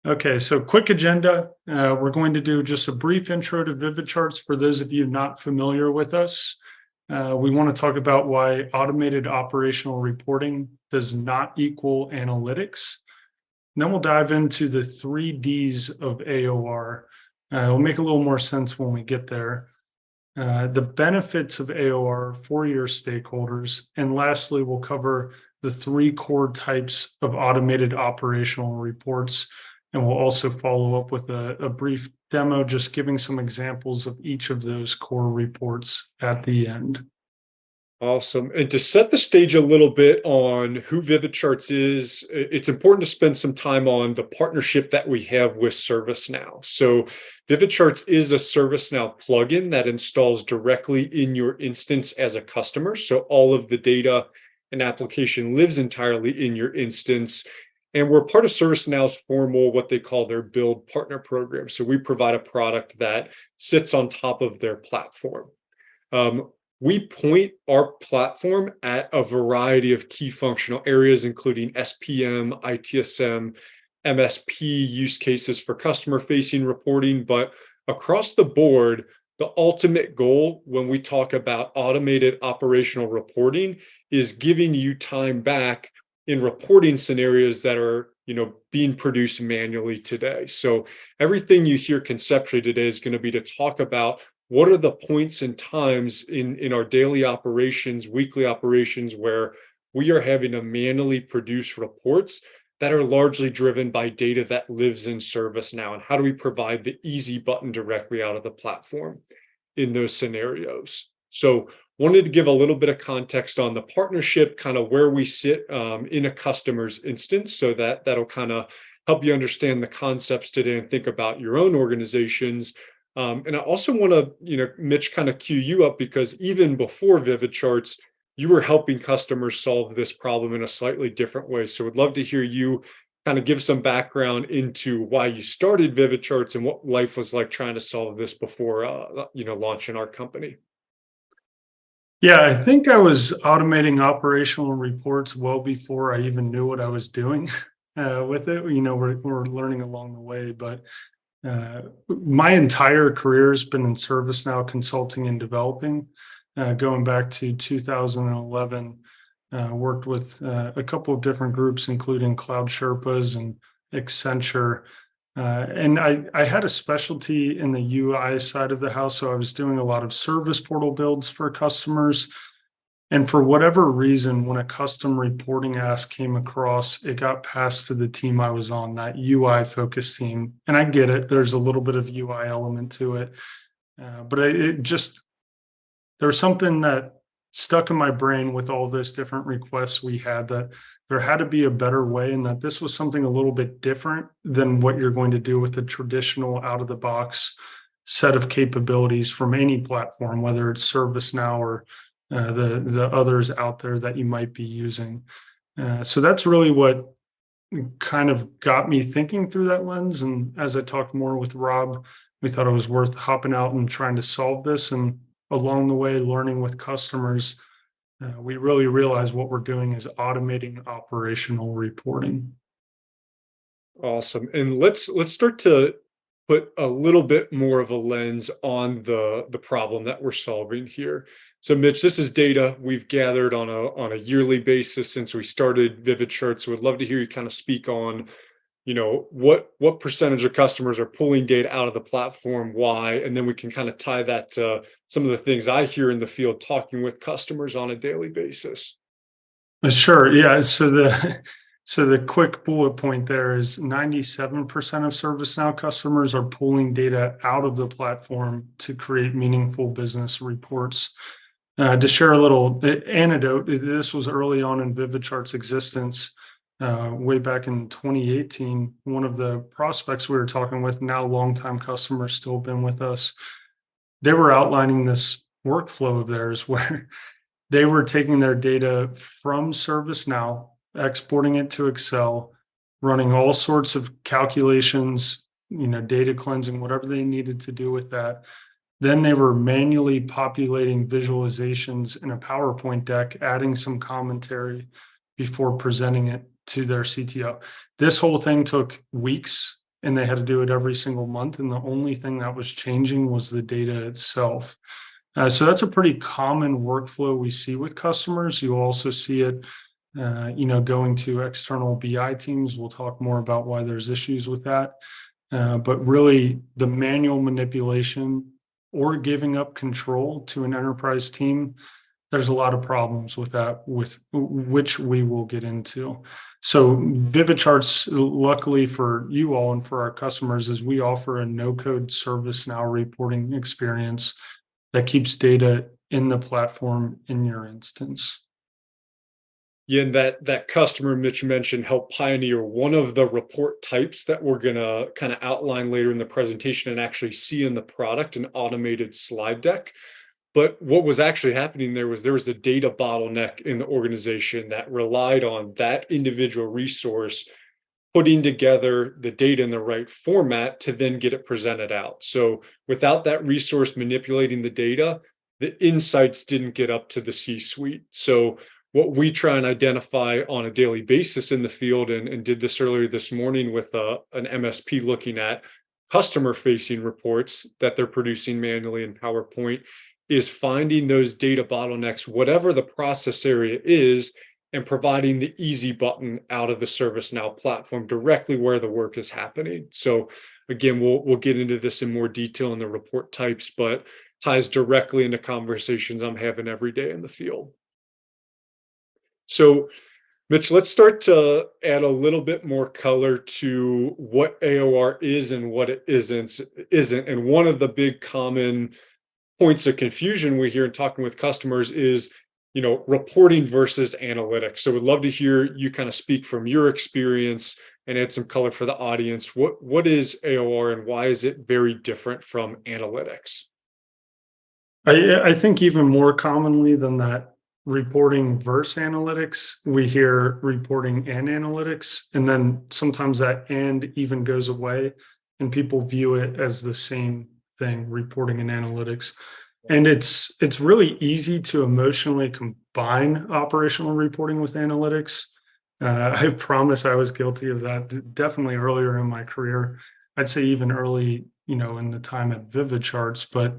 Okay, so quick agenda. We're going to do just a brief intro to VividCharts for those of you not familiar with us. We want to talk about why automated operational reporting does not equal analytics. And then we'll dive into the 3 Ds of AOR. It'll make a little more sense when we get there. The benefits of AOR for your stakeholders. And lastly, we'll cover the 3 core types of automated operational reports. And we'll also follow up with a brief demo, just giving some examples of each of those core reports at the end. Awesome. And to set the stage a little bit on who VividCharts is, it's important to spend some time on the partnership that we have with ServiceNow. So VividCharts is a ServiceNow plugin that installs directly in your instance as a customer. So all of the data and application lives entirely in your instance. And we're part of ServiceNow's formal, what they call their build partner program. So we provide a product that sits on top of their platform. We point our platform at a variety of key functional areas, including SPM, ITSM, MSP use cases for customer-facing reporting. But across the board, the ultimate goal when we talk about automated operational reporting is giving you time back in reporting scenarios that are being produced manually today. So everything you hear conceptually today is going to be to talk about what are the points and times in our daily operations, weekly operations, where we are having to manually produce reports that are largely driven by data that lives in ServiceNow, and how do we provide the easy button directly out of the platform in those scenarios. So wanted to give a little bit of context on the partnership, kind of where we sit in a customer's instance, so that'll kind of help you understand the concepts today and think about your own organizations. And I also want to, Mitch, kind of cue you up, because even before VividCharts, you were helping customers solve this problem in a slightly different way. So we'd love to hear you kind of give some background into why you started VividCharts and what life was like trying to solve this before, launching our company. Yeah, I think I was automating operational reports well before I even knew what I was doing with it. We're learning along the way, but my entire career has been in ServiceNow consulting and developing. Going back to 2011, worked with a couple of different groups, including Cloud Sherpas and Accenture. And I had a specialty in the UI side of the house. So I was doing a lot of service portal builds for customers. And for whatever reason, when a custom reporting ask came across, it got passed to the team I was on, that UI focused team. And I get it, there's a little bit of UI element to it. But there was something that stuck in my brain with all those different requests we had, that there had to be a better way, and that this was something a little bit different than what you're going to do with the traditional out of the box set of capabilities from any platform, whether it's ServiceNow or the others out there that you might be using. So that's really what kind of got me thinking through that lens. And as I talked more with Rob, we thought it was worth hopping out and trying to solve this. And along the way, learning with customers, we really realize what we're doing is automating operational reporting. Awesome. And let's start to put a little bit more of a lens on the problem that we're solving here. So Mitch, this is data we've gathered on a yearly basis since we started VividCharts. So we'd love to hear you kind of speak on, what percentage of customers are pulling data out of the platform, why, and then we can kind of tie that to some of the things I hear in the field talking with customers on a daily basis. Sure. Yeah. So the quick bullet point there is 97% of ServiceNow customers are pulling data out of the platform to create meaningful business reports. To share a little anecdote, this was early on in VividChart's existence, way back in 2018. One of the prospects we were talking with, now longtime customers, still been with us, they were outlining this workflow of theirs where they were taking their data from ServiceNow, exporting it to Excel, running all sorts of calculations, data cleansing, whatever they needed to do with that. Then they were manually populating visualizations in a PowerPoint deck, adding some commentary before presenting it to their CTO. This whole thing took weeks and they had to do it every single month. And the only thing that was changing was the data itself. So that's a pretty common workflow we see with customers. You also see it, going to external BI teams. We'll talk more about why there's issues with that. But really, the manual manipulation or giving up control to an enterprise team, there's a lot of problems with that, with which we will get into. So VividCharts, luckily for you all and for our customers, is we offer a no-code ServiceNow reporting experience that keeps data in the platform in your instance. Yeah, and that customer Mitch mentioned helped pioneer one of the report types that we're gonna kind of outline later in the presentation and actually see in the product, an automated slide deck. But what was actually happening there was a data bottleneck in the organization that relied on that individual resource putting together the data in the right format to then get it presented out. So without that resource manipulating the data, the insights didn't get up to the C-suite. So what we try and identify on a daily basis in the field, and did this earlier this morning with an MSP looking at customer facing reports that they're producing manually in PowerPoint, is finding those data bottlenecks, whatever the process area is, and providing the easy button out of the ServiceNow platform directly where the work is happening. So again, we'll get into this in more detail in the report types, but ties directly into conversations I'm having every day in the field. So Mitch, let's start to add a little bit more color to what AOR is and what it isn't. And one of the big common points of confusion we hear in talking with customers is, reporting versus analytics. So we'd love to hear you kind of speak from your experience and add some color for the audience. What is AOR and why is it very different from analytics? I think even more commonly than that, reporting versus analytics, we hear reporting and analytics, and then sometimes that and even goes away, and people view it as the same thing, reporting and analytics. And it's really easy to emotionally combine operational reporting with analytics. I promise I was guilty of that definitely earlier in my career. I'd say even early, in the time at VividCharts, but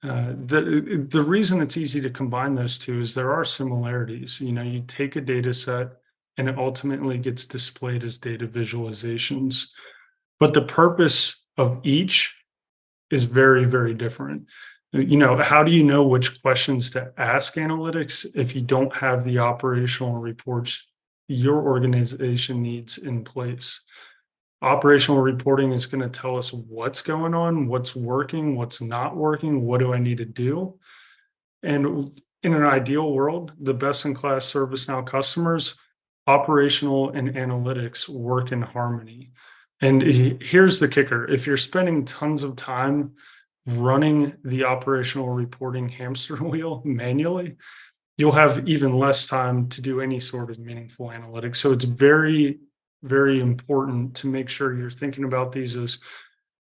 the reason it's easy to combine those two is there are similarities. You take a data set and it ultimately gets displayed as data visualizations, but the purpose of each is very, very different. How do you know which questions to ask analytics if you don't have the operational reports your organization needs in place? Operational reporting is going to tell us what's going on, what's working, what's not working, what do I need to do? And in an ideal world, the best in class ServiceNow customers, operational and analytics work in harmony. And here's the kicker. If you're spending tons of time running the operational reporting hamster wheel manually, you'll have even less time to do any sort of meaningful analytics. So it's very, very important to make sure you're thinking about these as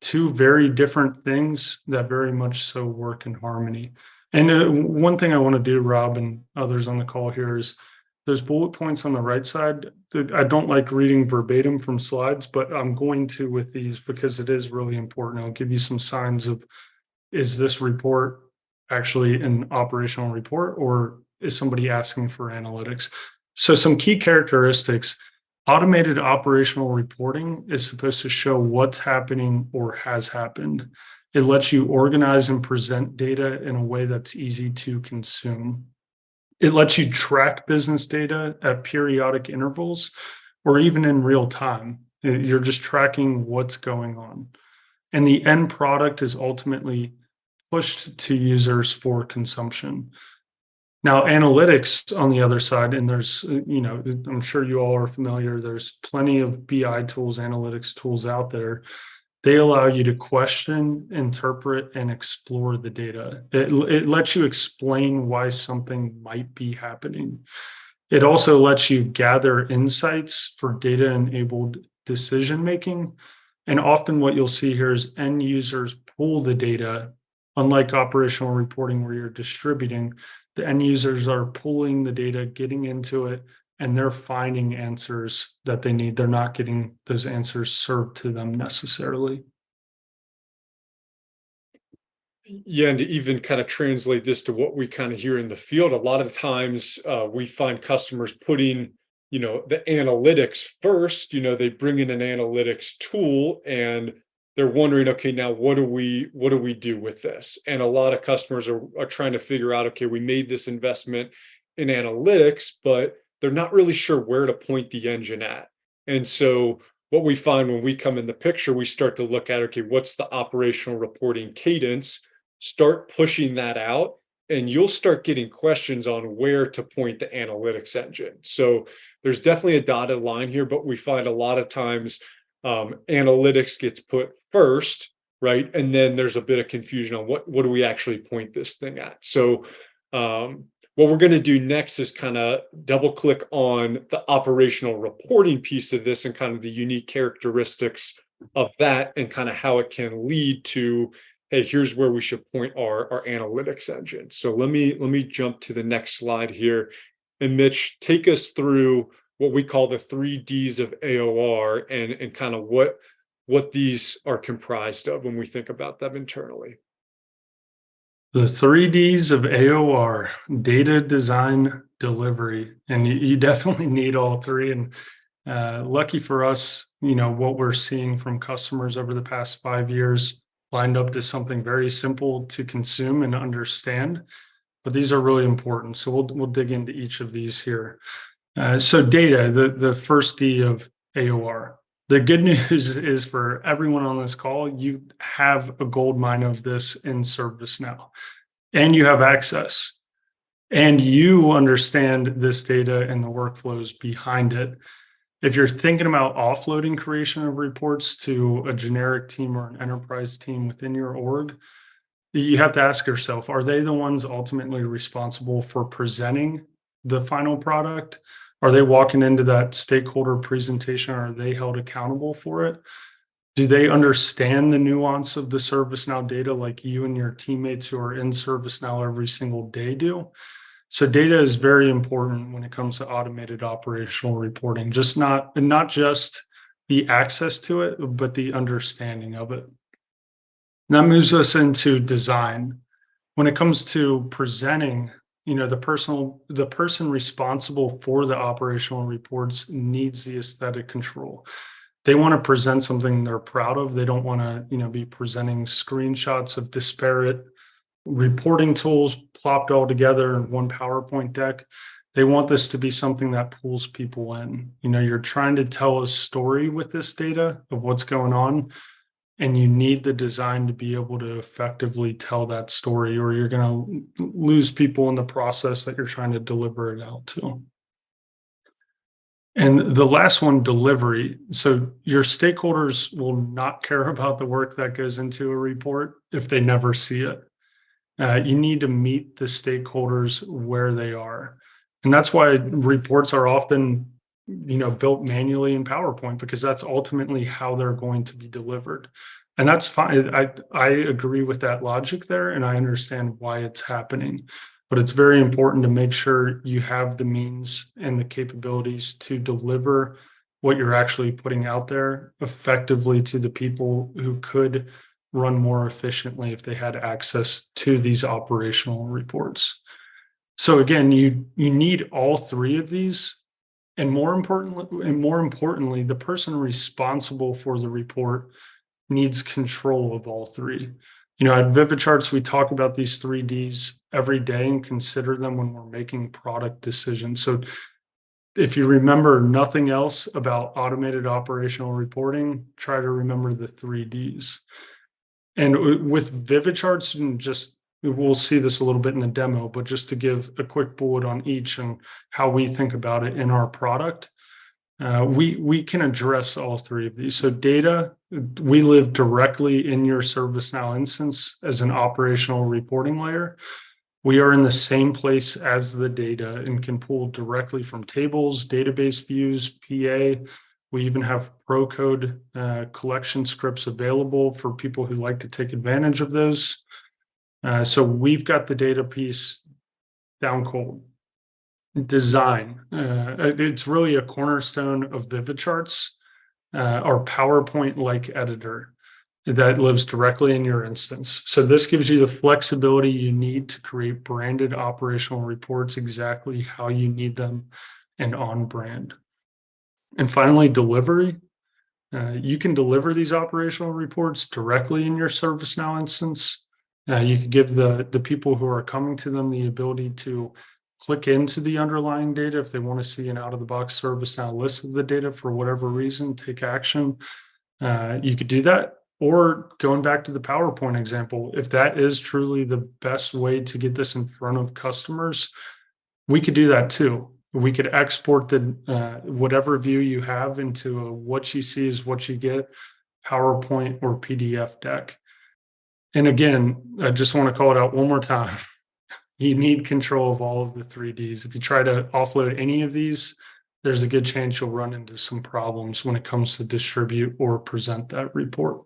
two very different things that very much so work in harmony. And one thing I want to do, Rob, and others on the call here, is those bullet points on the right side. I don't like reading verbatim from slides, but I'm going to with these because it is really important. I'll give you some signs of, is this report actually an operational report or is somebody asking for analytics? So some key characteristics. Automated operational reporting is supposed to show what's happening or has happened. It lets you organize and present data in a way that's easy to consume. It lets you track business data at periodic intervals or even in real time. You're just tracking what's going on. And the end product is ultimately pushed to users for consumption. Now, analytics on the other side, and there's, I'm sure you all are familiar, there's plenty of BI tools, analytics tools out there. They allow you to question, interpret, and explore the data. It lets you explain why something might be happening. It also lets you gather insights for data-enabled decision-making. And often what you'll see here is end users pull the data, unlike operational reporting where you're distributing. The end users are pulling the data, getting into it, and they're finding answers that they need. They're not getting those answers served to them necessarily. Yeah, and to even kind of translate this to what we kind of hear in the field, a lot of times we find customers putting, the analytics first. They bring in an analytics tool and they're wondering, okay, now what do we do with this? And a lot of customers are trying to figure out, okay, we made this investment in analytics, but they're not really sure where to point the engine at. And so what we find when we come in the picture, we start to look at, okay, what's the operational reporting cadence? Start pushing that out, and you'll start getting questions on where to point the analytics engine. So there's definitely a dotted line here, but we find a lot of times analytics gets put first, right? And then there's a bit of confusion on what do we actually point this thing at. So what we're going to do next is kind of double click on the operational reporting piece of this and kind of the unique characteristics of that and kind of how it can lead to, hey, here's where we should point our analytics engine. So let me jump to the next slide here. And Mitch, take us through what we call the 3Ds of AOR and kind of what these are comprised of when we think about them internally. The 3Ds of AOR: data, design, delivery. And you definitely need all three. And lucky for us, what we're seeing from customers over the past 5 years lined up to something very simple to consume and understand. But these are really important. So we'll dig into each of these here. So data, the first D of AOR. The good news is for everyone on this call, you have a gold mine of this in ServiceNow, and you have access, and you understand this data and the workflows behind it. If you're thinking about offloading creation of reports to a generic team or an enterprise team within your org, you have to ask yourself, are they the ones ultimately responsible for presenting the final product? Are they walking into that stakeholder presentation? Are they held accountable for it? Do they understand the nuance of the ServiceNow data like you and your teammates who are in ServiceNow every single day do? So data is very important when it comes to automated operational reporting, not just the access to it, but the understanding of it. And that moves us into design. When it comes to presenting, the person responsible for the operational reports needs the aesthetic control. They want to present something they're proud of. They don't want to, be presenting screenshots of disparate reporting tools plopped all together in one PowerPoint deck. They want this to be something that pulls people in. You're trying to tell a story with this data of what's going on, and you need the design to be able to effectively tell that story, or you're going to lose people in the process that you're trying to deliver it out to. And the last one, delivery. So your stakeholders will not care about the work that goes into a report if they never see it. You need to meet the stakeholders where they are. And that's why reports are often, built manually in PowerPoint, because that's ultimately how they're going to be delivered. And that's fine. I agree with that logic there, and I understand why it's happening. But it's very important to make sure you have the means and the capabilities to deliver what you're actually putting out there effectively to the people who could run more efficiently if they had access to these operational reports. So again, you need all three of these, and more importantly, the person responsible for the report needs control of all three. At VividCharts, we talk about these 3Ds every day and consider them when we're making product decisions. So if you remember nothing else about automated operational reporting, try to remember the 3Ds. And with VividCharts, and we'll see this a little bit in the demo, but just to give a quick bullet on each and how we think about it in our product, we can address all three of these. So data, we live directly in your ServiceNow instance as an operational reporting layer. We are in the same place as the data and can pull directly from tables, database views, PA. We even have pro code collection scripts available for people who like to take advantage of those. So we've got the data piece down cold. Design. It's really a cornerstone of VividCharts, or PowerPoint-like editor that lives directly in your instance. So this gives you the flexibility you need to create branded operational reports exactly how you need them and on brand. And finally, delivery. You can deliver these operational reports directly in your ServiceNow instance. You can give the people who are coming to them the ability to click into the underlying data if they want to see an out-of-the-box ServiceNow list of the data for whatever reason, take action. You could do that. Or going back to the PowerPoint example, if that is truly the best way to get this in front of customers, we could do that too. We could export the whatever view you have into a what you see is what you get, PowerPoint or PDF deck. And again, I just want to call it out one more time. You need control of all of the 3Ds. If you try to offload any of these, there's a good chance you'll run into some problems when it comes to distribute or present that report.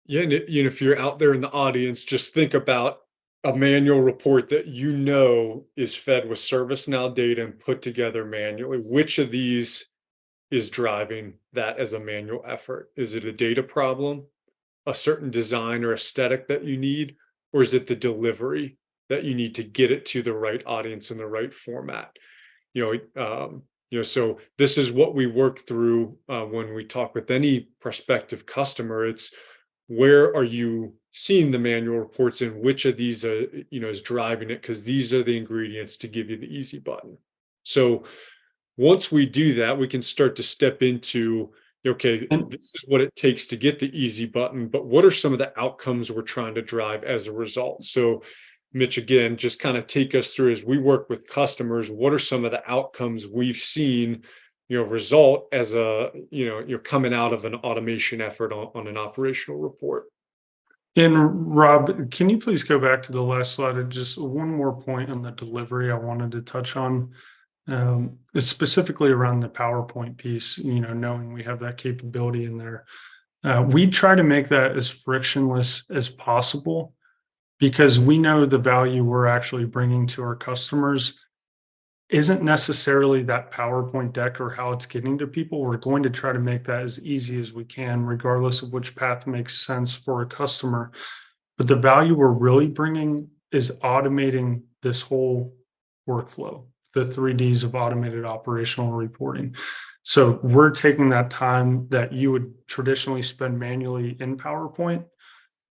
Yeah, and if you're out there in the audience, just think about a manual report that you know is fed with ServiceNow data and put together manually. Which of these is driving that as a manual effort? Is it a data problem, a certain design or aesthetic that you need, or is it the delivery that you need to get it to the right audience in the right format? So this is what we work through when we talk with any prospective customer. It's where are you seeing the manual reports and which of these is driving it, because these are the ingredients to give you the easy button. So once we do that, we can start to step into, okay, And this is what it takes to get the easy button, but what are some of the outcomes we're trying to drive as a result? So Mitch, again, just kind of take us through as we work with customers, what are some of the outcomes we've seen, result as you're coming out of an automation effort on an operational report. And Rob, can you please go back to the last slide and just one more point on the delivery I wanted to touch on? It's specifically around the PowerPoint piece, knowing we have that capability in there. We try to make that as frictionless as possible because we know the value we're actually bringing to our customers isn't necessarily that PowerPoint deck or how it's getting to people. We're going to try to make that as easy as we can, regardless of which path makes sense for a customer. But the value we're really bringing is automating this whole workflow, the 3Ds of automated operational reporting. So we're taking that time that you would traditionally spend manually in PowerPoint.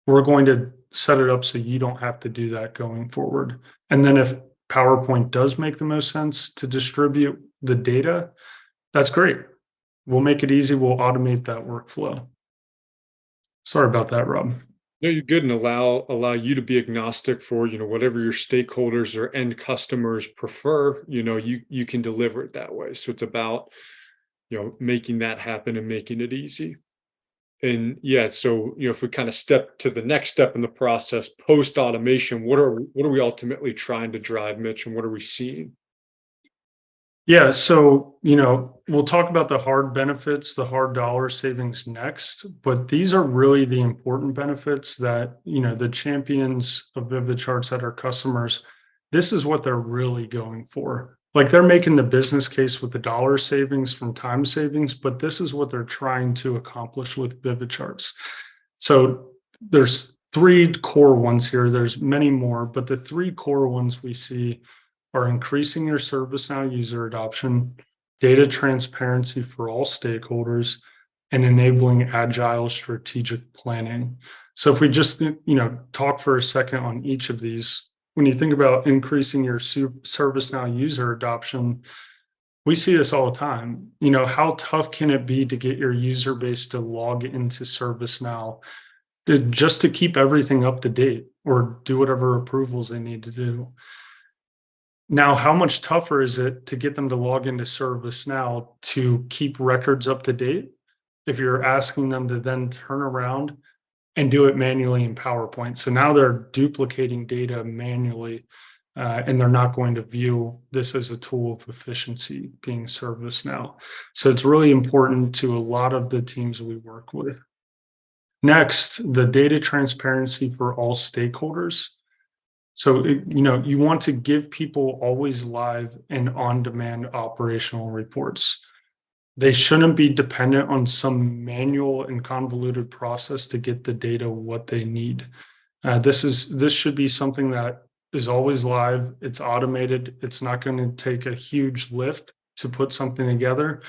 We're going to set it up so you don't have to do that going forward. And then if PowerPoint does make the most sense to distribute the data, that's great. We'll make it easy. We'll automate that workflow. Sorry about that, Rob. No, you're good, and allow you to be agnostic for whatever your stakeholders or end customers prefer. You can deliver it that way. So it's about making that happen and making it easy. And yeah, so if we kind of step to the next step in the process, post automation, what are we ultimately trying to drive, Mitch, and what are we seeing? Yeah, so we'll talk about the hard benefits, the hard dollar savings next, but these are really the important benefits that the champions of VividCharts that are customers, this is what they're really going for. Like they're making the business case with the dollar savings from time savings, but this is what they're trying to accomplish with VividCharts. So there's three core ones here. There's many more, but the three core ones we see are increasing your ServiceNow user adoption, data transparency for all stakeholders, and enabling agile strategic planning. So if we just talk for a second on each of these, when you think about increasing your ServiceNow user adoption, we see this all the time. How tough can it be to get your user base to log into ServiceNow just to keep everything up to date or do whatever approvals they need to do? Now, how much tougher is it to get them to log into ServiceNow to keep records up to date if you're asking them to then turn around and do it manually in PowerPoint? So now they're duplicating data manually, and they're not going to view this as a tool of efficiency being ServiceNow. So it's really important to a lot of the teams we work with. Next, the data transparency for all stakeholders. So, you want to give people always live and on-demand operational reports. They shouldn't be dependent on some manual and convoluted process to get the data what they need. This should be something that is always live. It's automated. It's not going to take a huge lift to put something together.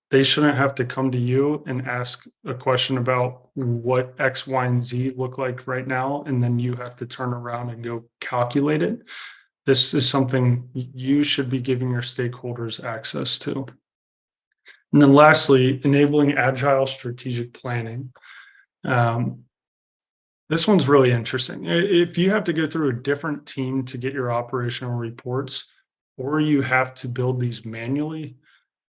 They shouldn't have to come to you and ask a question about what X, Y, and Z look like right now, and then you have to turn around and go calculate it. This is something you should be giving your stakeholders access to. And then lastly, enabling agile strategic planning. Um, this one's really interesting. If you have to go through a different team to get your operational reports, or you have to build these manually,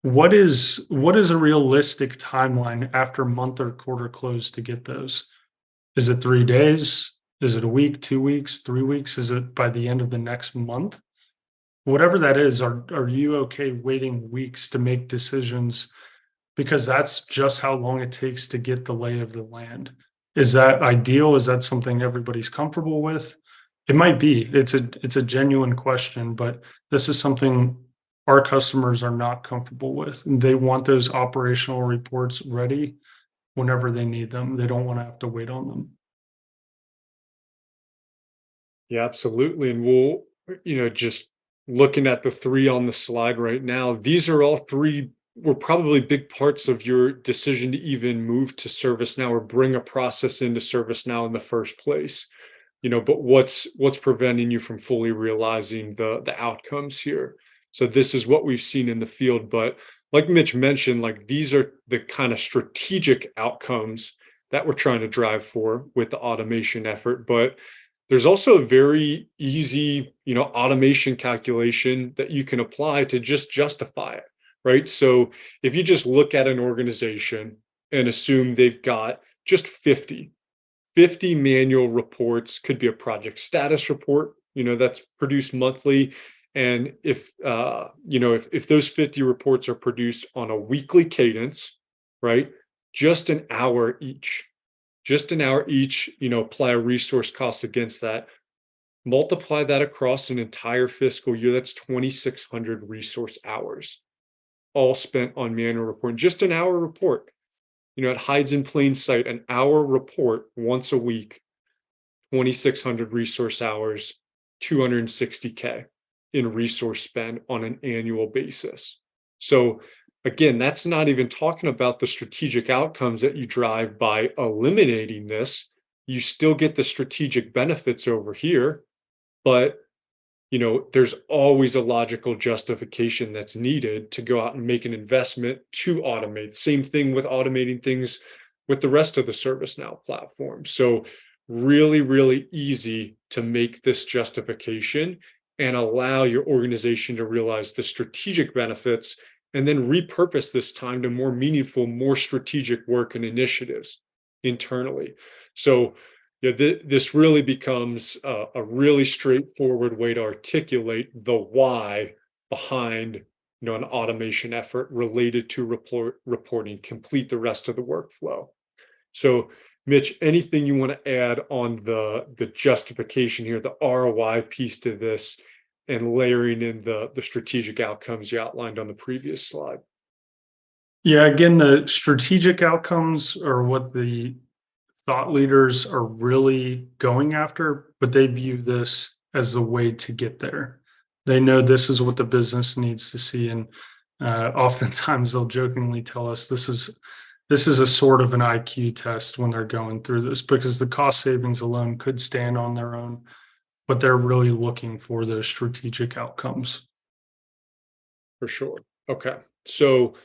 what is a realistic timeline after month or quarter close to get those? Is it 3 days? Is it a week, 2 weeks, 3 weeks? Is it by the end of the next month? Whatever that is, are you okay waiting weeks to make decisions because that's just how long it takes to get the lay of the land? Is that ideal? Is that something everybody's comfortable with? It might be. It's a genuine question, but this is something our customers are not comfortable with. And they want those operational reports ready whenever they need them. They don't want to have to wait on them. Yeah, absolutely. And we'll, just looking at the three on the slide right now, these are all three were probably big parts of your decision to even move to ServiceNow or bring a process into ServiceNow in the first place. But what's preventing you from fully realizing the outcomes here? So this is what we've seen in the field. But like Mitch mentioned, like these are the kind of strategic outcomes that we're trying to drive for with the automation effort. But there's also a very easy, automation calculation that you can apply to just justify it, right? So if you just look at an organization and assume they've got just 50 manual reports, could be a project status report, that's produced monthly. And if those 50 reports are produced on a weekly cadence, right, just an hour each, apply a resource cost against that, multiply that across an entire fiscal year, that's 2,600 resource hours, all spent on manual reporting. Just an hour report, it hides in plain sight. An hour report once a week, 2,600 resource hours, 260K in resource spend on an annual basis. So again, that's not even talking about the strategic outcomes that you drive by eliminating this. You still get the strategic benefits over here, but there's always a logical justification that's needed to go out and make an investment to automate. Same thing with automating things with the rest of the ServiceNow platform. So really, really easy to make this justification and allow your organization to realize the strategic benefits and then repurpose this time to more meaningful, more strategic work and initiatives internally. So this really becomes a really straightforward way to articulate the why behind an automation effort related to reporting, complete the rest of the workflow. So Mitch, anything you want to add on the justification here, the ROI piece to this, and layering in the strategic outcomes you outlined on the previous slide? Yeah, again, the strategic outcomes are what the thought leaders are really going after, but they view this as the way to get there. They know this is what the business needs to see, and oftentimes they'll jokingly tell us this is a sort of an IQ test when they're going through this because the cost savings alone could stand on their own, but they're really looking for those strategic outcomes. For sure. Okay. So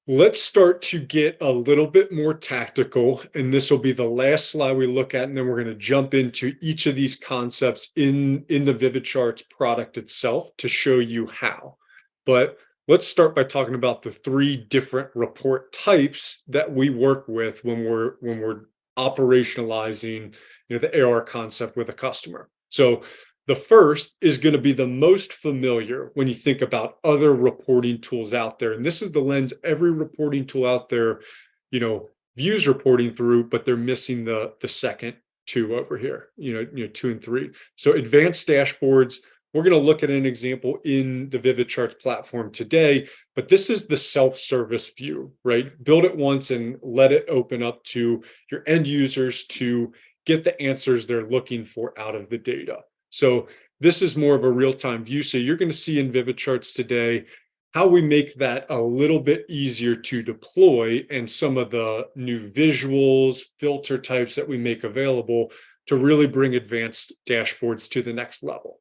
let's start to get a little bit more tactical, and this will be the last slide we look at, and then we're going to jump into each of these concepts in the VividCharts product itself to show you how. But let's start by talking about the three different report types that we work with when we're operationalizing the AR concept with a customer. So the first is going to be the most familiar when you think about other reporting tools out there. And this is the lens every reporting tool out there, views reporting through, but they're missing the second 2 over here, 2 and 3. So advanced dashboards, we're going to look at an example in the VividCharts platform today, but this is the self-service view, right? Build it once and let it open up to your end users to get the answers they're looking for out of the data. So this is more of a real-time view. So you're going to see in VividCharts today how we make that a little bit easier to deploy and some of the new visuals, filter types that we make available to really bring advanced dashboards to the next level.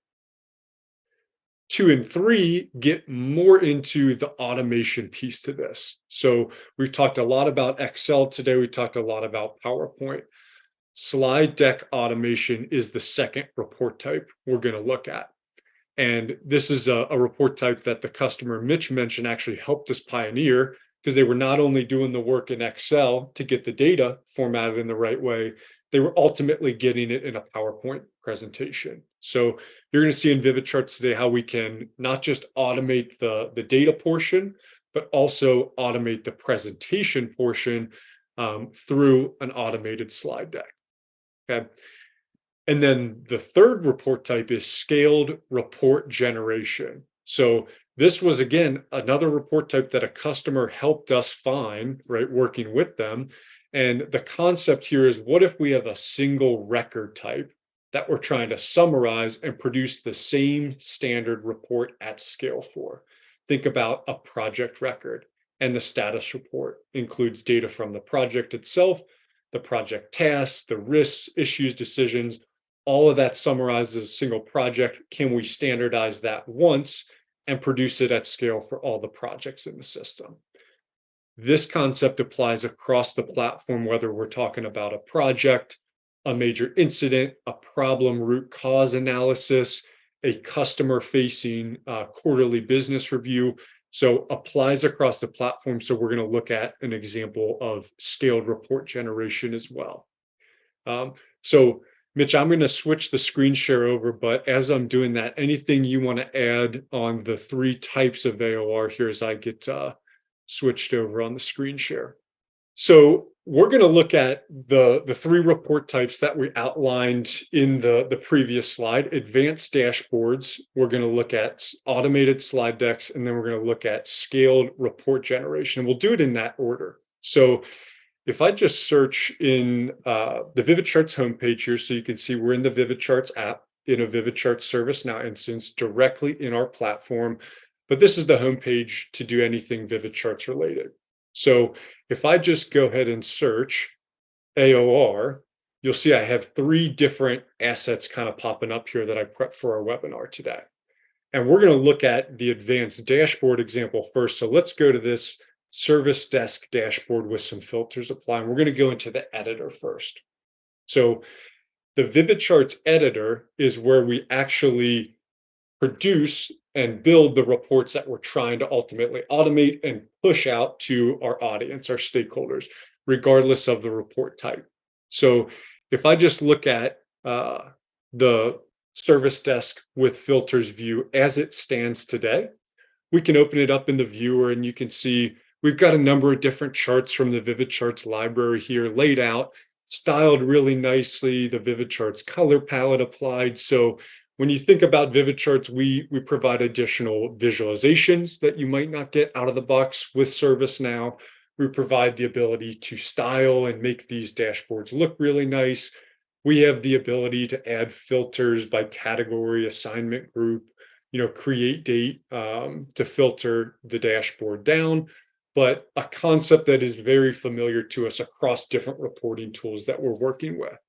2 and 3 get more into the automation piece to this. So we've talked a lot about Excel today. We talked a lot about PowerPoint. Slide deck automation is the second report type we're going to look at. And this is a report type that the customer Mitch mentioned actually helped us pioneer, because they were not only doing the work in Excel to get the data formatted in the right way, they were ultimately getting it in a PowerPoint presentation. So you're going to see in VividCharts today how we can not just automate the data portion, but also automate the presentation portion through an automated slide deck. Okay. And then the third report type is scaled report generation. So this was, again, another report type that a customer helped us find, right, working with them. And the concept here is, what if we have a single record type that we're trying to summarize and produce the same standard report at scale for? Think about a project record, and the status report includes data from the project itself, the project tasks, the risks, issues, decisions. All of that summarizes a single project. Can we standardize that once and produce it at scale for all the projects in the system? This concept applies across the platform, whether we're talking about a project, a major incident, a problem root cause analysis, a customer-facing quarterly business review. So applies across the platform. So we're going to look at an example of scaled report generation as well. So Mitch, I'm going to switch the screen share over, but as I'm doing that, anything you want to add on the 3 types of AOR here as I get switched over on the screen share? So we're going to look at the 3 report types that we outlined in the previous slide. Advanced dashboards, we're going to look at automated slide decks, and then we're going to look at scaled report generation. We'll do it in that order. So if I just search in the VividCharts homepage here, so you can see we're in the VividCharts app in a VividCharts ServiceNow instance directly in our platform, but this is the homepage to do anything VividCharts related. So if I just go ahead and search AOR, you'll see I have 3 different assets kind of popping up here that I prepped for our webinar today. And we're going to look at the advanced dashboard example first. So let's go to this service desk dashboard with some filters applied. We're going to go into the editor first. So the VividCharts editor is where we actually produce and build the reports that we're trying to ultimately automate and push out to our audience, our stakeholders, regardless of the report type. So if I just look at the service desk with filters view as it stands today, we can open it up in the viewer and you can see we've got a number of different charts from the VividCharts library here laid out, styled really nicely, the VividCharts color palette applied. So when you think about VividCharts, we provide additional visualizations that you might not get out of the box with ServiceNow. We provide the ability to style and make these dashboards look really nice. We have the ability to add filters by category, assignment group, create date to filter the dashboard down. But a concept that is very familiar to us across different reporting tools that we're working with.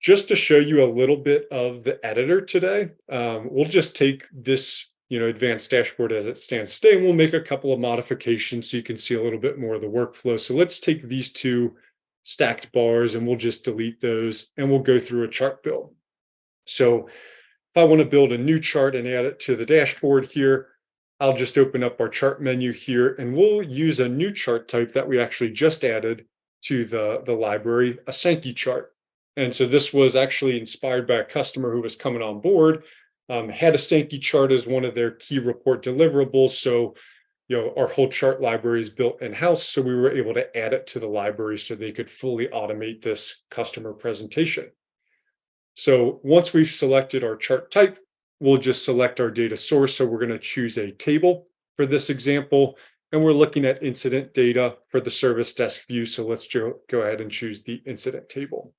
Just to show you a little bit of the editor today, we'll just take this advanced dashboard as it stands today, and we'll make a couple of modifications so you can see a little bit more of the workflow. So let's take these 2 stacked bars and we'll just delete those and we'll go through a chart build. So if I want to build a new chart and add it to the dashboard here, I'll just open up our chart menu here and we'll use a new chart type that we actually just added to the library, a Sankey chart. And so this was actually inspired by a customer who was coming on board, had a Sankey chart as one of their key report deliverables. So our whole chart library is built in-house, so we were able to add it to the library so they could fully automate this customer presentation. So once we've selected our chart type, we'll just select our data source. So we're going to choose a table for this example, and we're looking at incident data for the service desk view. So let's go ahead and choose the incident table.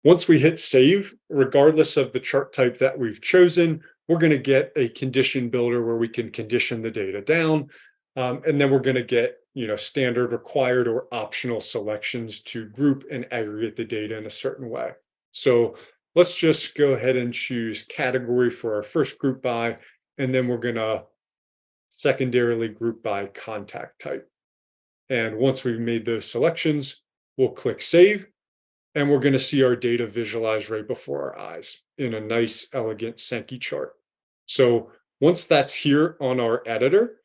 Once we hit save, regardless of the chart type that we've chosen, we're going to get a condition builder where we can condition the data down. And then we're going to get standard, required, or optional selections to group and aggregate the data in a certain way. So let's just go ahead and choose category for our first group by, and then we're going to secondarily group by contact type. And once we've made those selections, we'll click save, and we're going to see our data visualized right before our eyes in a nice, elegant Sankey chart. So once that's here on our editor,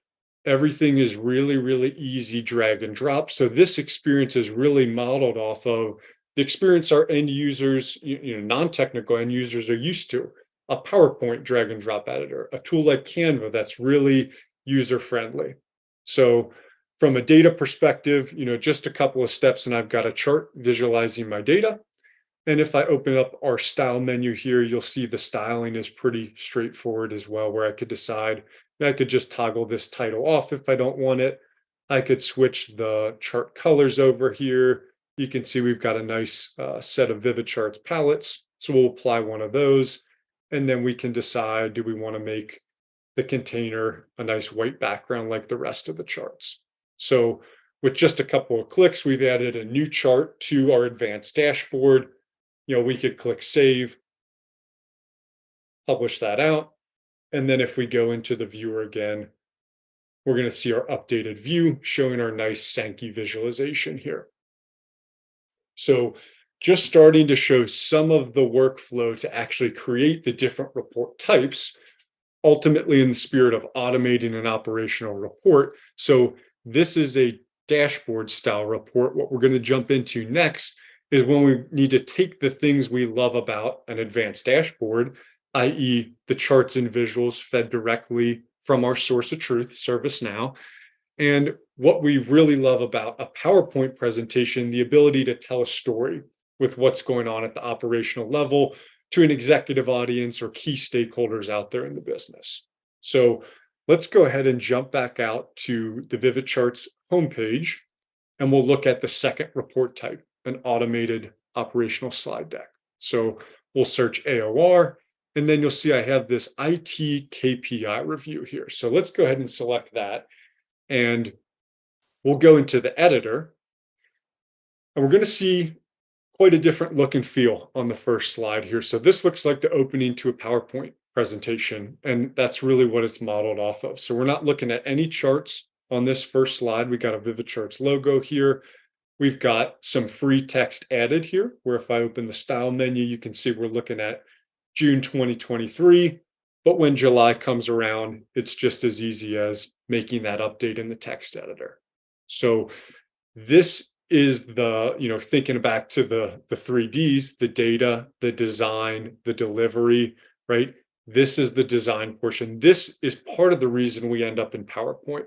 everything is really, really easy drag and drop. So this experience is really modeled off of the experience our end users, non-technical end users are used to. A PowerPoint drag and drop editor, a tool like Canva that's really user-friendly. So from a data perspective, just a couple of steps and I've got a chart visualizing my data. And if I open up our style menu here, you'll see the styling is pretty straightforward as well, where I could decide I could just toggle this title off if I don't want it. I could switch the chart colors over here. You can see we've got a nice set of VividCharts palettes. So we'll apply one of those. And then we can decide, do we want to make the container a nice white background like the rest of the charts? So with just a couple of clicks, we've added a new chart to our advanced dashboard. We could click save, publish that out. And then if we go into the viewer again, we're going to see our updated view showing our nice Sankey visualization here. So just starting to show some of the workflow to actually create the different report types, ultimately in the spirit of automating an operational report. So this is a dashboard style report. What we're going to jump into next is when we need to take the things we love about an advanced dashboard, i.e. the charts and visuals fed directly from our source of truth, ServiceNow, and what we really love about a PowerPoint presentation, the ability to tell a story with what's going on at the operational level to an executive audience or key stakeholders out there in the business. So let's go ahead and jump back out to the VividCharts homepage, and we'll look at the second report type, an automated operational slide deck. So we'll search AOR, and then you'll see I have this IT KPI review here. So let's go ahead and select that, and we'll go into the editor, and we're going to see quite a different look and feel on the first slide here. So this looks like the opening to a PowerPoint presentation, and that's really what it's modeled off of. So we're not looking at any charts on this first slide. We got a VividCharts logo here. We've got some free text added here, where if I open the style menu, you can see we're looking at June 2023. But when July comes around, it's just as easy as making that update in the text editor. So this is the, thinking back to the 3Ds, the data, the design, the delivery, right? This is the design portion. This is part of the reason we end up in PowerPoint,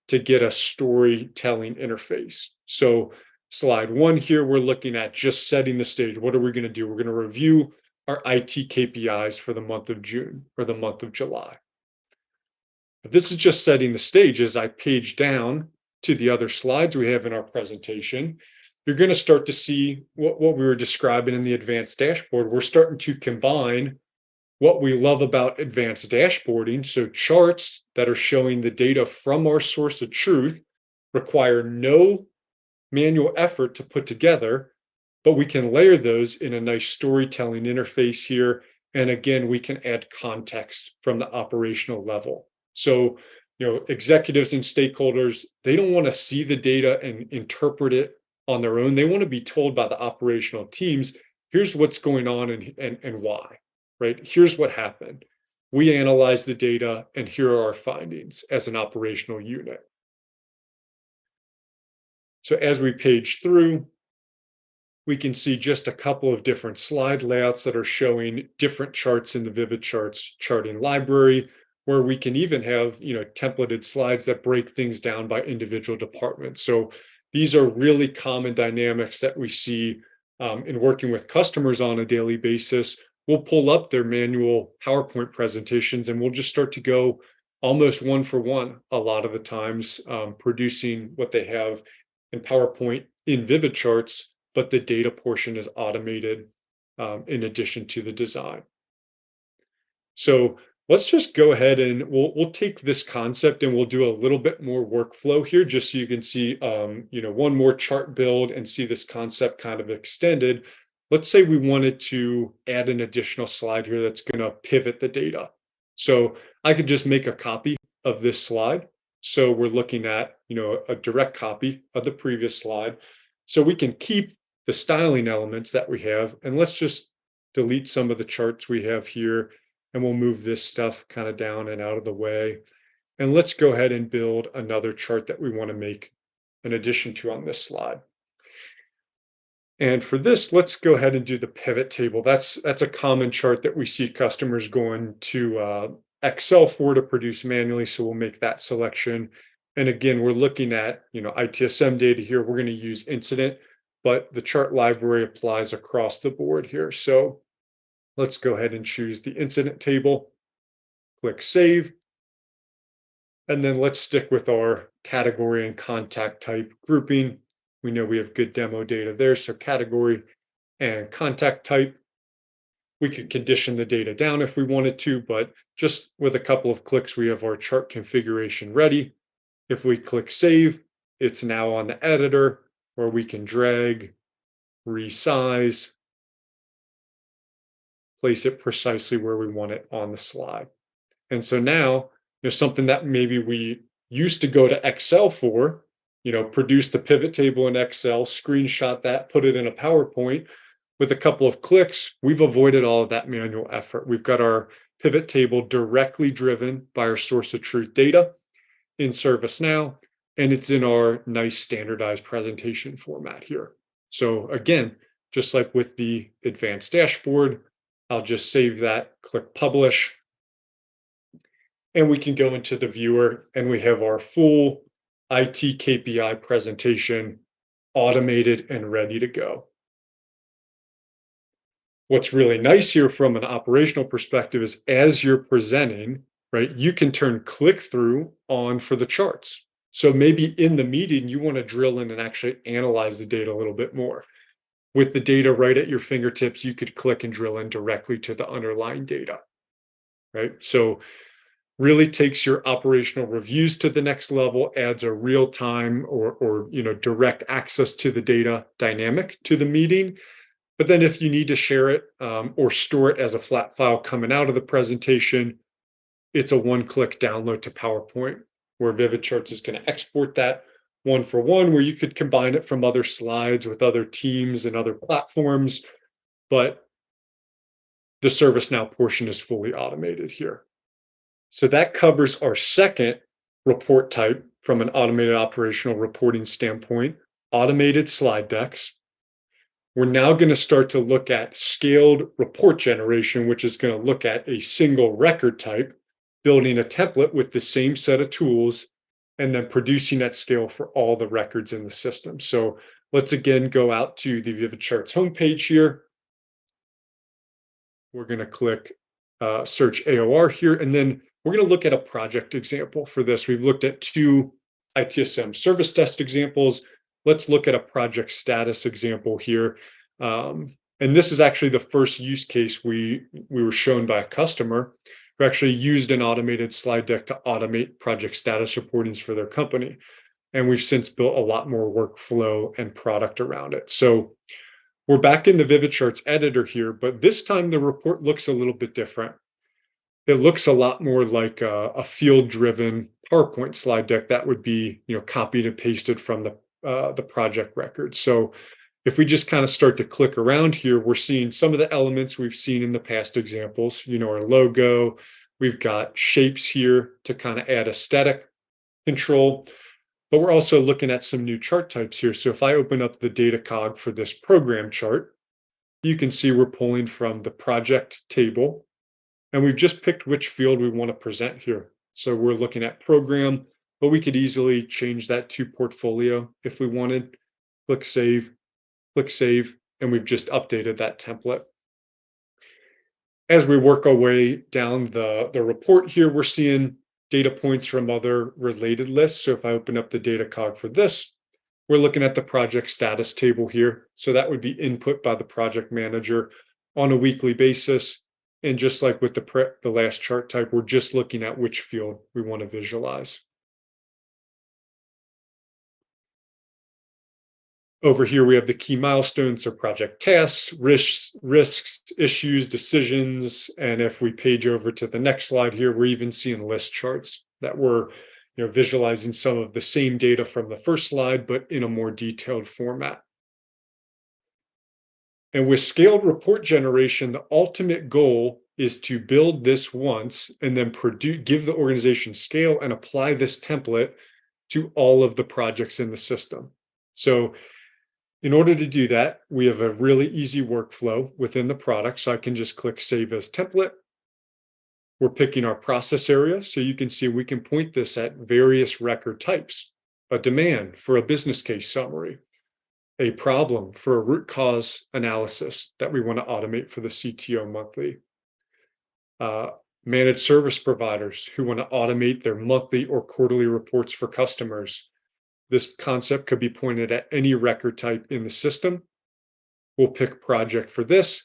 to get a storytelling interface. So slide one here, we're looking at just setting the stage. What are we going to do? We're going to review our IT KPIs for the month of June or the month of July. But this is just setting the stage. As I page down to the other slides we have in our presentation, you're going to start to see what we were describing in the advanced dashboard. We're starting to combine what we love about advanced dashboarding. So charts that are showing the data from our source of truth require no manual effort to put together, but we can layer those in a nice storytelling interface here. And again, we can add context from the operational level. So, executives and stakeholders, they don't want to see the data and interpret it on their own. They want to be told by the operational teams, here's what's going on and why, right? Here's what happened. We analyze the data, and here are our findings as an operational unit. So as we page through, we can see just a couple of different slide layouts that are showing different charts in the VividCharts charting library. where we can even have, templated slides that break things down by individual departments. So these are really common dynamics that we see in working with customers on a daily basis. We'll pull up their manual PowerPoint presentations and we'll just start to go almost one for one a lot of the times, producing what they have in PowerPoint in VividCharts, but the data portion is automated in addition to the design. So let's just go ahead and we'll take this concept and we'll do a little bit more workflow here, just so you can see one more chart build and see this concept kind of extended. Let's say we wanted to add an additional slide here that's going to pivot the data. So I could just make a copy of this slide. So we're looking at a direct copy of the previous slide. So we can keep the styling elements that we have, and let's just delete some of the charts we have here. And we'll move this stuff kind of down and out of the way. And let's go ahead and build another chart that we want to make an addition to on this slide. And for this, let's go ahead and do the pivot table. That's a common chart that we see customers going to Excel for to produce manually. So we'll make that selection. And again, we're looking at ITSM data here. We're going to use incident, but the chart library applies across the board here. So let's go ahead and choose the incident table, click save, and then let's stick with our category and contact type grouping. We know we have good demo data there, so category and contact type. We could condition the data down if we wanted to, but just with a couple of clicks, we have our chart configuration ready. If we click save, it's now on the editor, where we can drag, resize, place it precisely where we want it on the slide. And so now there's something that maybe we used to go to Excel for, produce the pivot table in Excel, screenshot that, put it in a PowerPoint. With a couple of clicks, we've avoided all of that manual effort. We've got our pivot table directly driven by our source of truth data in ServiceNow, and it's in our nice standardized presentation format here. So again, just like with the advanced dashboard, I'll just save that, click publish, and we can go into the viewer and we have our full IT KPI presentation automated and ready to go. What's really nice here from an operational perspective is as you're presenting, right, you can turn click through on for the charts. So maybe in the meeting, you want to drill in and actually analyze the data a little bit more. With the data right at your fingertips, you could click and drill in directly to the underlying data, right? So really takes your operational reviews to the next level, adds a real-time or direct access to the data dynamic to the meeting. But then if you need to share it or store it as a flat file coming out of the presentation, it's a one-click download to PowerPoint, where VividCharts is going to export that one for one, where you could combine it from other slides with other teams and other platforms. But the ServiceNow portion is fully automated here. So that covers our second report type from an automated operational reporting standpoint, automated slide decks. We're now going to start to look at scaled report generation, which is going to look at a single record type, building a template with the same set of tools, and then producing at scale for all the records in the system. So let's again go out to the VividCharts homepage here. We're going to click search AOR here, and then we're going to look at a project example for this. We've looked at two ITSM service desk examples. Let's look at a project status example here. And this is actually the first use case we were shown by a customer who actually used an automated slide deck to automate project status reportings for their company. And we've since built a lot more workflow and product around it. So we're back in the VividCharts editor here, but this time the report looks a little bit different. It looks a lot more like a field-driven PowerPoint slide deck that would be, copied and pasted from the project record. So if we just kind of start to click around here, we're seeing some of the elements we've seen in the past examples, our logo. We've got shapes here to kind of add aesthetic control, but we're also looking at some new chart types here. So if I open up the data cog for this program chart, you can see we're pulling from the project table. And we've just picked which field we want to present here. So we're looking at program, but we could easily change that to portfolio if we wanted. Click save, and we've just updated that template. As we work our way down the report here, we're seeing data points from other related lists. So if I open up the data cog for this, we're looking at the project status table here. So that would be input by the project manager on a weekly basis. And just like with the last chart type, we're just looking at which field we want to visualize. Over here, we have the key milestones or project tasks, risks, issues, decisions. And if we page over to the next slide here, we're even seeing list charts that we're visualizing some of the same data from the first slide, but in a more detailed format. And with scaled report generation, the ultimate goal is to build this once and then give the organization scale and apply this template to all of the projects in the system. So in order to do that, we have a really easy workflow within the product. So I can just click Save as Template. We're picking our process area. So you can see we can point this at various record types, a demand for a business case summary, a problem for a root cause analysis that we want to automate for the CTO monthly, managed service providers who want to automate their monthly or quarterly reports for customers. This concept could be pointed at any record type in the system. We'll pick project for this.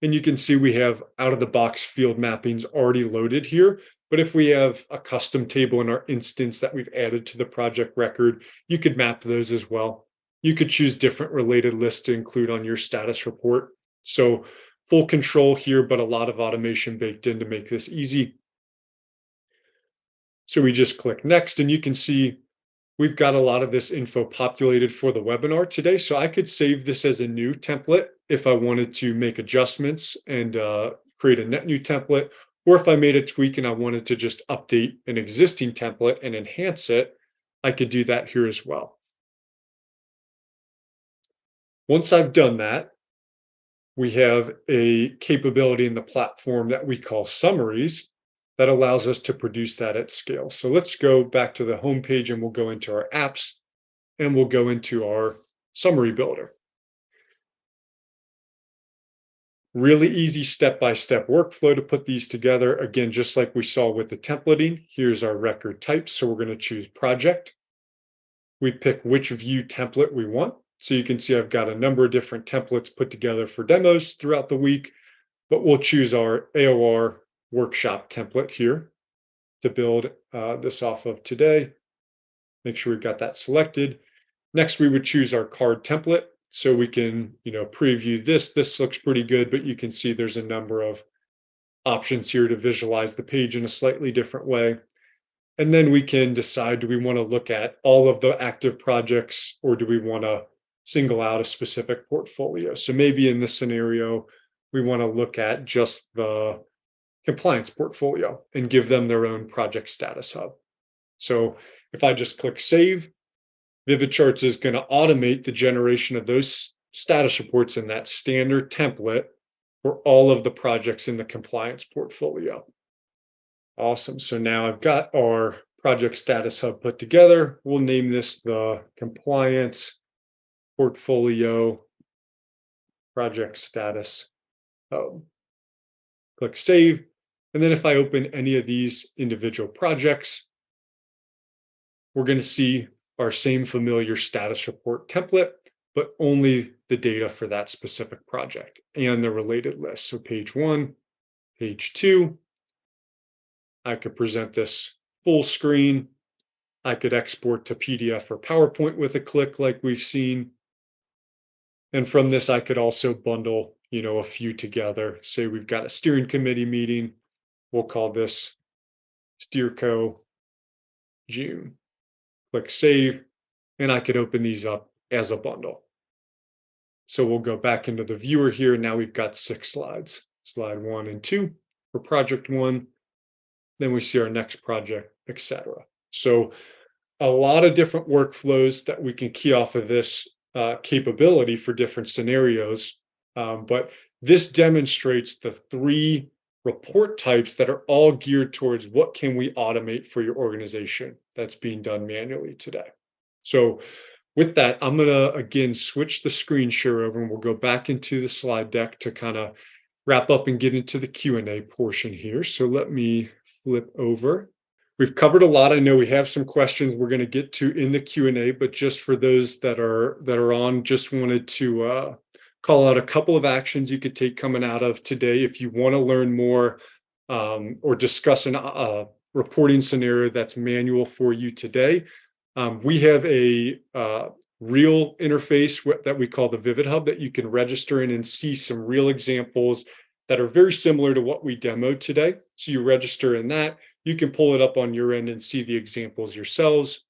And you can see we have out of the box field mappings already loaded here. But if we have a custom table in our instance that we've added to the project record, you could map those as well. You could choose different related lists to include on your status report. So full control here, but a lot of automation baked in to make this easy. So we just click next, and you can see we've got a lot of this info populated for the webinar today. So I could save this as a new template if I wanted to make adjustments and create a net new template, or if I made a tweak and I wanted to just update an existing template and enhance it, I could do that here as well. Once I've done that, we have a capability in the platform that we call summaries that allows us to produce that at scale. So let's go back to the home page and we'll go into our apps and we'll go into our summary builder. Really easy step-by-step workflow to put these together. Again, just like we saw with the templating, here's our record type. So we're going to choose project. We pick which view template we want. So you can see I've got a number of different templates put together for demos throughout the week, but we'll choose our AOR workshop template here to build this off of today. Make sure we've got that selected. Next, we would choose our card template. So we can, preview this. This looks pretty good, but you can see there's a number of options here to visualize the page in a slightly different way. And then we can decide, do we want to look at all of the active projects or do we want to single out a specific portfolio? So maybe in this scenario, we want to look at just the compliance portfolio and give them their own project status hub. So if I just click save, VividCharts is going to automate the generation of those status reports in that standard template for all of the projects in the compliance portfolio. Awesome. So now I've got our project status hub put together. We'll name this the compliance portfolio project status hub. Click save. And then if I open any of these individual projects, we're going to see our same familiar status report template, but only the data for that specific project and the related list. So page 1, page 2, I could present this full screen. I could export to PDF or PowerPoint with a click like we've seen. And from this, I could also bundle, a few together. Say we've got a steering committee meeting. We'll call this SteerCo June. Click save, and I could open these up as a bundle. So we'll go back into the viewer here. Now we've got 6 slides, slide 1 and 2 for project 1. Then we see our next project, etc. So a lot of different workflows that we can key off of this capability for different scenarios. But this demonstrates the 3 report types that are all geared towards what can we automate for your organization that's being done manually today. So with that, I'm going to again switch the screen share over and we'll go back into the slide deck to kind of wrap up and get into the Q&A portion here. So let me flip over. We've covered a lot. I know we have some questions we're going to get to in the Q&A, but just for those that are on, just wanted to call out a couple of actions you could take coming out of today. If you want to learn more or discuss a reporting scenario that's manual for you today, we have a real interface that we call the Vivid Hub that you can register in and see some real examples that are very similar to what we demoed today. So you register in that. You can pull it up on your end and see the examples yourselves.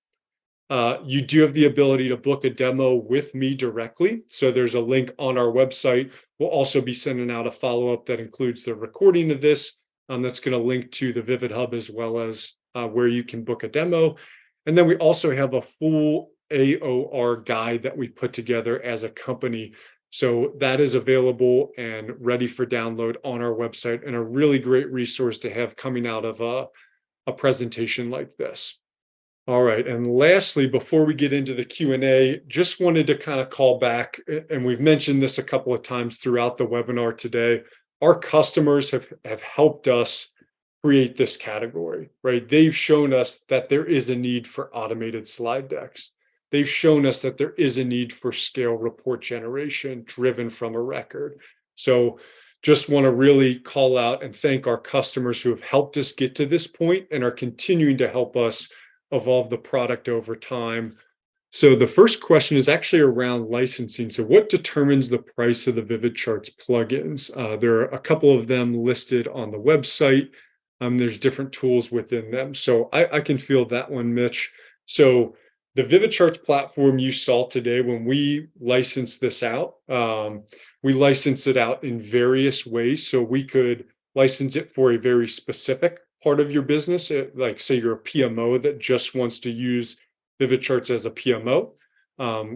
You do have the ability to book a demo with me directly. So there's a link on our website. We'll also be sending out a follow-up that includes the recording of this. That's going to link to the Vivid Hub as well as where you can book a demo. And then we also have a full AOR guide that we put together as a company. So that is available and ready for download on our website, and a really great resource to have coming out of a presentation like this. All right. And lastly, before we get into the Q&A, just wanted to kind of call back, and we've mentioned this a couple of times throughout the webinar today. Our customers have helped us create this category, right? They've shown us that there is a need for automated slide decks. They've shown us that there is a need for scale report generation driven from a record. So just want to really call out and thank our customers who have helped us get to this point and are continuing to help us evolve the product over time. So the first question is actually around licensing. So what determines the price of the VividCharts plugins? There are a couple of them listed on the website. There's different tools within them. So I can field that one, Mitch. So the VividCharts platform you saw today, when we license this out, we license it out in various ways. So we could license it for a very specific part of your business, like say you're a PMO that just wants to use VividCharts as a PMO.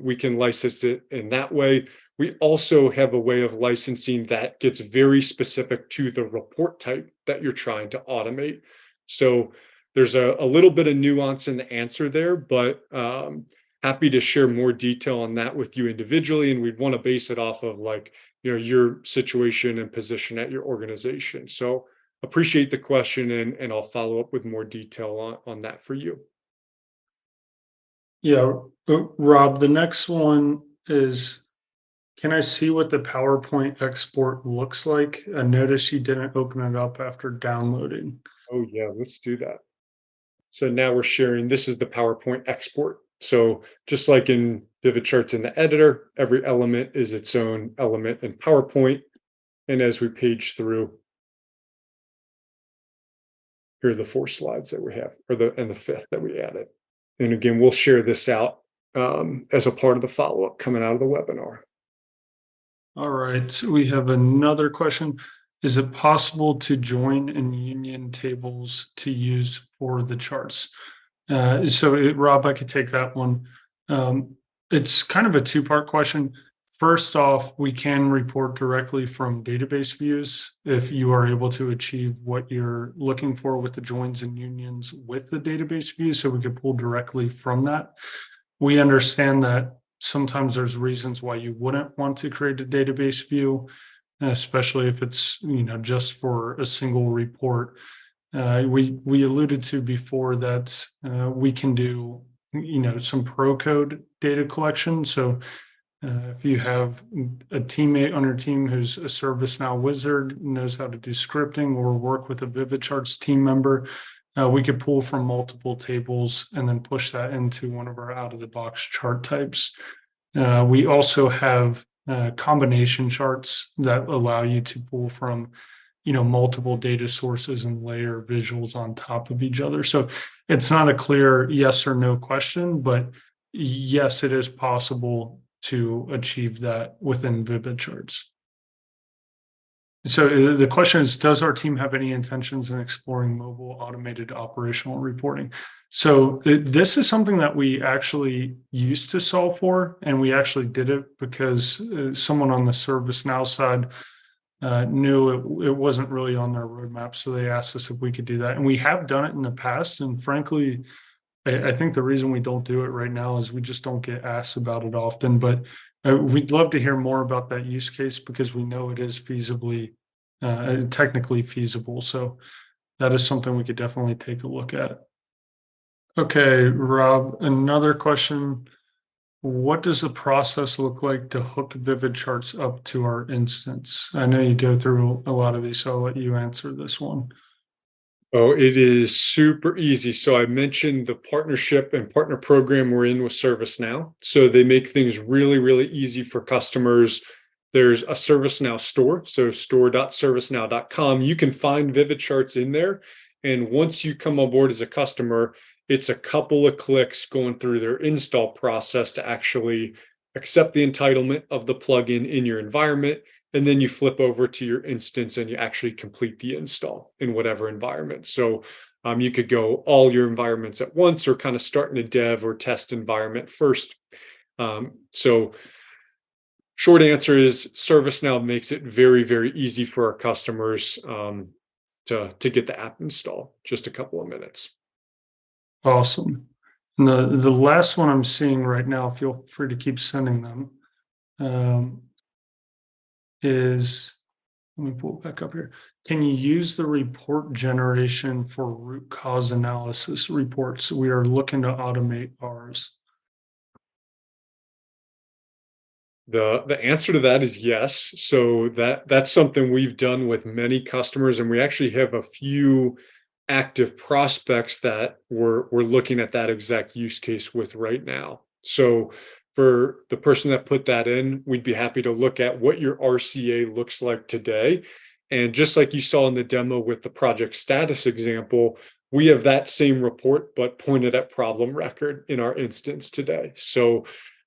We can license it in that way. We also have a way of licensing that gets very specific to the report type that you're trying to automate. So there's a little bit of nuance in the answer there, but happy to share more detail on that with you individually. And we'd want to base it off of your situation and position at your organization. So appreciate the question, and I'll follow up with more detail on that for you. Yeah, Rob, the next one is, can I see what the PowerPoint export looks like? I noticed you didn't open it up after downloading. Oh yeah, let's do that. So now we're sharing, this is the PowerPoint export. So just like in VividCharts in the editor, every element is its own element in PowerPoint. And as we page through, here are the 4 slides that we have, and the 5th that we added. And again, we'll share this out as a part of the follow-up coming out of the webinar. All right, we have another question. Is it possible to join in union tables to use for the charts? Rob, I could take that one. It's kind of a 2-part question. First off, we can report directly from database views if you are able to achieve what you're looking for with the joins and unions with the database view, so we could pull directly from that. We understand that sometimes there's reasons why you wouldn't want to create a database view, especially if it's just for a single report. We alluded to before that we can do some pro code data collection. So if you have a teammate on your team who's a ServiceNow wizard, knows how to do scripting, or work with a VividCharts team member, we could pull from multiple tables and then push that into one of our out-of-the-box chart types. We also have combination charts that allow you to pull from multiple data sources and layer visuals on top of each other. So it's not a clear yes or no question, but yes, it is possible to achieve that within VividCharts. So the question is, does our team have any intentions in exploring mobile automated operational reporting? So this is something that we actually used to solve for, and we actually did it because someone on the ServiceNow side knew it wasn't really on their roadmap. So they asked us if we could do that. And we have done it in the past. And frankly, I think the reason we don't do it right now is we just don't get asked about it often. But we'd love to hear more about that use case because we know it is feasibly, technically feasible. So that is something we could definitely take a look at. Okay, Rob, another question. What does the process look like to hook VividCharts up to our instance? I know you go through a lot of these, so I'll let you answer this one. Oh, it is super easy. So I mentioned the partnership and partner program we're in with ServiceNow. So they make things really, really easy for customers. There's a ServiceNow store, so store.servicenow.com. You can find VividCharts in there. And once you come on board as a customer, it's a couple of clicks going through their install process to actually accept the entitlement of the plugin in your environment. And then you flip over to your instance and you actually complete the install in whatever environment. So you could go all your environments at once or kind of start in a dev or test environment first. So short answer is ServiceNow makes it very, very easy for our customers to get the app installed, just a couple of minutes. Awesome. And the last one I'm seeing right now, feel free to keep sending them, um, is, let me pull it back up here. Can you use the report generation for root cause analysis reports? We are looking to automate ours. The answer to that is yes. So that's something we've done with many customers, and we actually have a few active prospects that we're looking at that exact use case with right now. So for the person that put that in, we'd be happy to look at what your RCA looks like today. And just like you saw in the demo with the project status example, we have that same report, but pointed at problem record in our instance today. So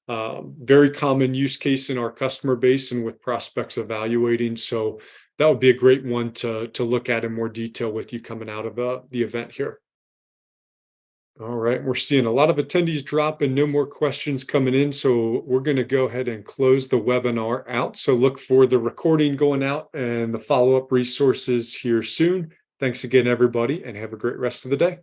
very common use case in our customer base and with prospects evaluating. So that would be a great one to look at in more detail with you coming out of the event here. All right, we're seeing a lot of attendees drop and no more questions coming in. So we're going to go ahead and close the webinar out. So look for the recording going out and the follow-up resources here soon. Thanks again, everybody, and have a great rest of the day.